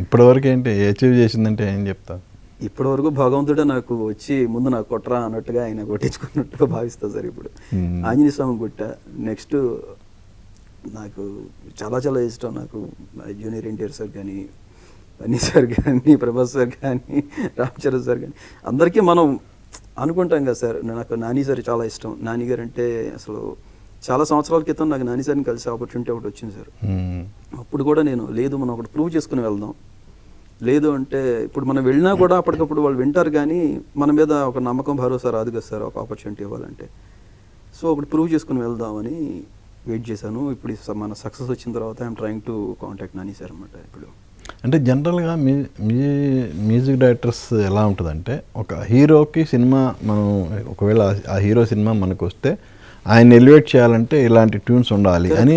ఇప్పటివరకు ఏంటి అచీవ్ చేసిందంటే ఏం చెప్తావు? ఇప్పటివరకు భగవంతుడే నాకు వచ్చి ముందు నాకు కొట్టరా అన్నట్టుగా ఆయన కొట్టించుకున్నట్టుగా భావిస్తా సార్. ఇప్పుడు ఆంజనేయ స్వామి కొట్టా. నెక్స్ట్ నాకు చాలా చాలా ఇష్టం నాకు జూనియర్ ఎన్టీఆర్ సార్ కానీ, బన్నీ సార్ కానీ, ప్రభాస్ సార్ కానీ, రామ్ చరణ్ సార్ కానీ, అందరికీ మనం అనుకుంటాం కదా సార్. నాకు నాని సార్ చాలా ఇష్టం. నాని గారు అంటే అసలు చాలా సంవత్సరాల క్రితం నాకు నాని సార్ని కలిసే ఆపర్చునిటీ ఒకటి వచ్చింది సార్. అప్పుడు కూడా నేను లేదు మనం ఒకటి ప్రూవ్ చేసుకుని వెళ్దాం, లేదు అంటే ఇప్పుడు మనం వెళ్ళినా కూడా అప్పటికప్పుడు వాళ్ళు వింటారు కానీ మన మీద ఒక నమ్మకం భరోసా రాదు కదా సార్ ఒక ఆపర్చునిటీ ఇవ్వాలంటే. సో ఒకటి ప్రూవ్ చేసుకుని వెళ్దామని వెయిట్ చేశాను. ఇప్పుడు మన సక్సెస్ వచ్చిన తర్వాత I'm trying to contact Nani sir అనమాట. ఇప్పుడు అంటే జనరల్గా మ్యూజిక్ డైరెక్టర్స్ ఎలా ఉంటుందంటే, ఒక హీరోకి సినిమా మనం ఒకవేళ ఆ హీరో సినిమా మనకు వస్తే ఆయన ఎలివేట్ చేయాలంటే ఇలాంటి ట్యూన్స్ ఉండాలి అని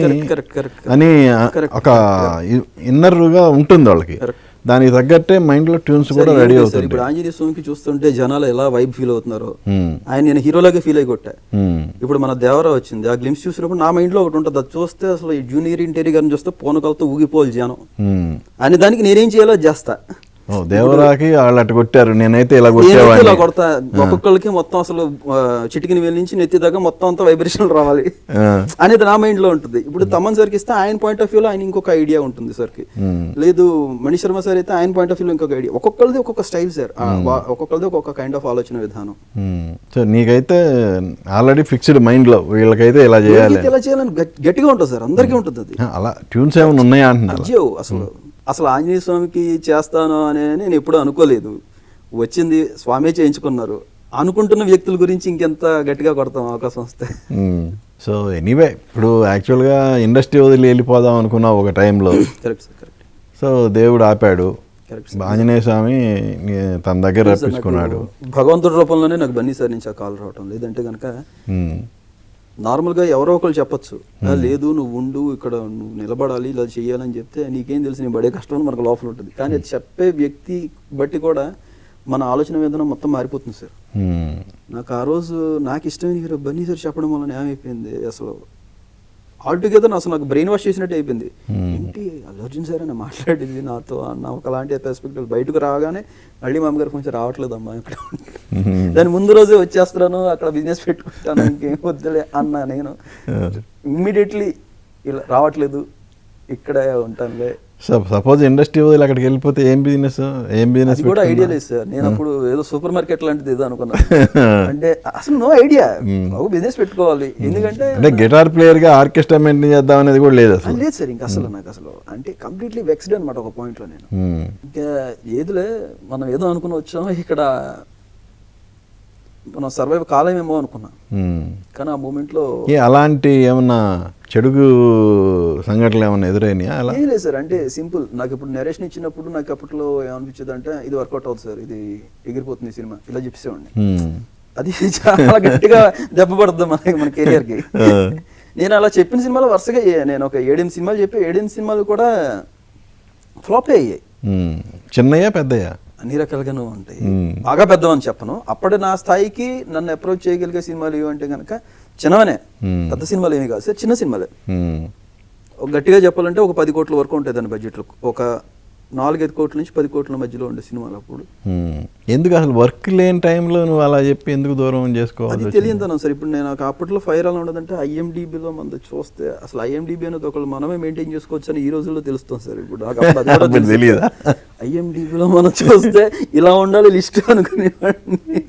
ఒక ఇన్నర్గా ఉంటుంది వాళ్ళకి. దానికి తగ్గట్టే మైండ్ లో ట్యూన్స్ కూడా రెడీ అవుతాయి. ఇప్పుడు ఆంజనేయ స్వామికి చూస్తుంటే జనాలు ఎలా వైబ్ ఫీల్ అవుతున్నారు, ఆయన నేను హీరోలాగే ఫీల్ అయి కొట్టా. ఇప్పుడు మన దేవరా వచ్చింది, ఆ గ్లిమ్స్ చూసినప్పుడు నా మైండ్ లో ఒకటి ఉంటుంది, అది చూస్తే అసలు ఈ జూనియర్ ఎన్టీఆర్ గారిని చూస్తే పోనకాలతో ఊగిపోవాలి జనం అని, దానికి నేనేం చేయాలో చేస్తా. దేవరాకి వాళ్ళు అటు కొట్టారు, నేనైతే ఇలా కొట్టేవాడిని. కొడతా ఒక్కొక్కరికి మొత్తం అసలు చిటికిని వేలు నుంచి నెత్తి దాకా మొత్తం అంతా వైబ్రేషన్ రావాలి అనేది నా మైండ్ లో ఉంటుంది. ఇప్పుడు తమన్ సార్కి ఇస్తే ఆయన పాయింట్ ఆఫ్ వ్యూలో ఆయన ఇంకొక ఐడియా ఉంటుంది సార్కి, లేదు మణి శర్మ సార్ అయితే ఆయన పాయింట్ ఆఫ్ వ్యూలో ఇంకొక ఐడియా. ఒక్కొక్కరిది ఒక్కొక్క స్టైల్ సార్, ఒక్కొక్కరిది ఒక్కొక్క కైండ్ ఆఫ్ ఆలోచన విధానం. సో నీకైతే ఆల్రెడీ ఫిక్స్డ్ మైండ్ లో వీళ్ళకైతే ఇలా చేయాలి ఇలా చేయాలని గట్టిగా ఉంటుంది సార్, అందరికీ ఉంటుంది అది. అలా ట్యూన్స్ ఏమైనా ఉన్నాయా అంటున్నారు. అసలు ఆంజనేయ స్వామికి చేస్తాను అని నేను ఎప్పుడూ అనుకోలేదు. వచ్చింది స్వామి చేయించుకున్నారు, అనుకుంటున్న వ్యక్తుల గురించి ఇంకెంత గట్టిగా కొడతాం అవకాశం వస్తే. సో ఎనీవే ఇప్పుడు యాక్చువల్గా ఇండస్ట్రీ వదిలి వెళ్ళిపోదాం అనుకున్నావు ఒక టైంలో. Correct sir, correct. సో దేవుడు ఆపాడు, ఆంజనేయ స్వామి తన దగ్గర రప్పించుకున్నాడు. భగవంతుడి రూపంలోనే నాకు బన్నీ సార్ నుంచి ఆ కాల్ రావటం, లేదంటే కనుక నార్మల్గా ఎవరో ఒకరు చెప్పచ్చు, లేదు నువ్వు ఉండు ఇక్కడ, నువ్వు నిలబడాలి ఇలా చేయాలని చెప్తే నీకేం తెలుసు నీ పడే కష్టం అని మనకు లోపల ఉంటుంది. కానీ అది చెప్పే వ్యక్తి బట్టి కూడా మన ఆలోచన విధానం మొత్తం మారిపోతుంది సార్. నాకు ఆ రోజు నాకు ఇష్టమైన హీరో బన్నీ సార్ చెప్పడం వల్ల ఏమైపోయింది, అసలు ఆల్టుగెదర్ అసలు నాకు బ్రెయిన్ వాష్ చేసినట్టు అయిపోయింది. ఏంటి అల్లు అర్జున్ సార్ అని మాట్లాడేది నాతో అన్న ఒకలాంటి పర్స్పెక్టివ్. బయటకు రాగానే మళ్ళీ మా అమ్మగారు కొంచెం రావట్లేదమ్మా ఇక్కడ, దాని ముందు రోజే వచ్చేస్తున్నాను అక్కడ బిజినెస్ పెట్టుకుంటాను ఇంకేం వద్దులే అన్నా నేను. ఇమ్మీడియట్లీ ఇలా రావట్లేదు ఇక్కడే ఉంటానులే. సపోజ్ ఇండస్ట్రీ వదిలి అక్కడికి వెళ్ళిపోతే ఏం బిజినెస్ కూడా ఐడియా లేదు సార్. నేను అప్పుడు ఏదో సూపర్ మార్కెట్ లాంటిది ఏదో అనుకున్నాను, అంటే అసలు నో ఐడియా ఒక బిజినెస్ పెట్టుకోవాలి. ఎందుకంటే గిటార్ ప్లేయర్ గా ఆర్కెస్ట్రా మెయింటైన్ చేద్దాం అనేది కూడా లేదు అసలు. లేదు సార్, ఇంకా అసలు నాకు అసలు అంటే కంప్లీట్లీ వెక్స్డ్ అనమాట ఒక పాయింట్ లో. నేను ఇంకా ఏదిలే మనం ఏదో అనుకుని వచ్చాం, ఇక్కడ మనం సర్వైవ్ కాలేమేమో అనుకున్నా. కానీ ఆ మూమెంట్ లో అలాంటి ఏమన్నా చెడుగు సంఘటనలు ఏమన్నా ఎదురైనాయా? అలా ఏం లేదు సార్, అంటే సింపుల్. నాకు ఇప్పుడు నరేషన్ ఇచ్చినప్పుడు నాకు అప్పట్లో ఏమనిపించేది అంటే ఇది వర్కౌట్ అవుతుంది సార్, ఇది ఎగిరిపోతుంది సినిమా, ఇలా చెప్పేసేవాడిని. అది చాలా గట్టిగా దెబ్బ పడుతుంది మన కెరియర్ కి. నేను అలా చెప్పిన సినిమాలు వరుసగా నేను ఒక 7 సినిమాలు చెప్పి 7 సినిమాలు కూడా ఫ్లాప్ అయ్యాయి. చిన్నయ్యా పెద్దయ్యా అన్ని రకాలుగానూ ఉంటాయి. బాగా పెద్దవని చెప్పను, అప్పటి నా స్థాయికి నన్ను అప్రోచ్ చేయగలిగే సినిమాలు ఏమంటే కనుక చిన్నవనే, పెద్ద సినిమాలు ఏమి కాదు సార్, చిన్న సినిమాలే. గట్టిగా చెప్పాలంటే ఒక 10 కోట్ల వరకు ఉంటాయి దాని బడ్జెట్లో, ఒక 4-5 కోట్ల నుంచి 10 కోట్ల మధ్యలో ఉండే సినిమాలు. అప్పుడు ఎందుకు అసలు వర్క్ లేని టైంలో నువ్వు అలా చెప్పి ఎందుకు దూరం చేసుకోవాలి? అది తెలియదు సార్. ఇప్పుడు నేను అప్పట్లో ఫైర్ అలా ఉండదంటే ఐఎండిబిలో మనం చూస్తే అసలు ఐఎండిబి అనేది ఒకళ్ళు మనమే మెయింటైన్ చేసుకోవచ్చు అని ఈ రోజుల్లో తెలుస్తుంది సార్. ఇప్పుడు నాకు తెలియదు, ఐఎండిబిలో మనం చూస్తే ఇలా ఉండాలి లిస్ట్ అనుకునేవాడిని.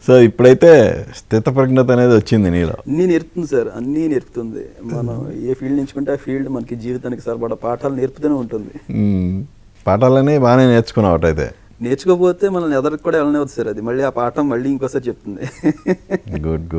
సో ఇప్పుడైతే స్థితప్రజ్ఞత అనేది వచ్చింది నీలో. అన్నీ నేర్పుతుంది సార్, అన్నీ నేర్పుతుంది. మనం ఏ ఫీల్డ్ ఎంచుకుంటే ఆ ఫీల్డ్ మనకి జీవితానికి సరిపడా పాఠాలు నేర్పుతూనే ఉంటుంది. పాఠాలనే బాగానే నేర్చుకున్నావు అయితే. నేర్చుకోకపోతే మనల్ని ఎదరికి కూడా వెళ్ళనివ్వదు సార్, అది మళ్ళీ ఆ పాఠం మళ్ళీ ఇంకోసారి చెప్తుంది. గుడ్.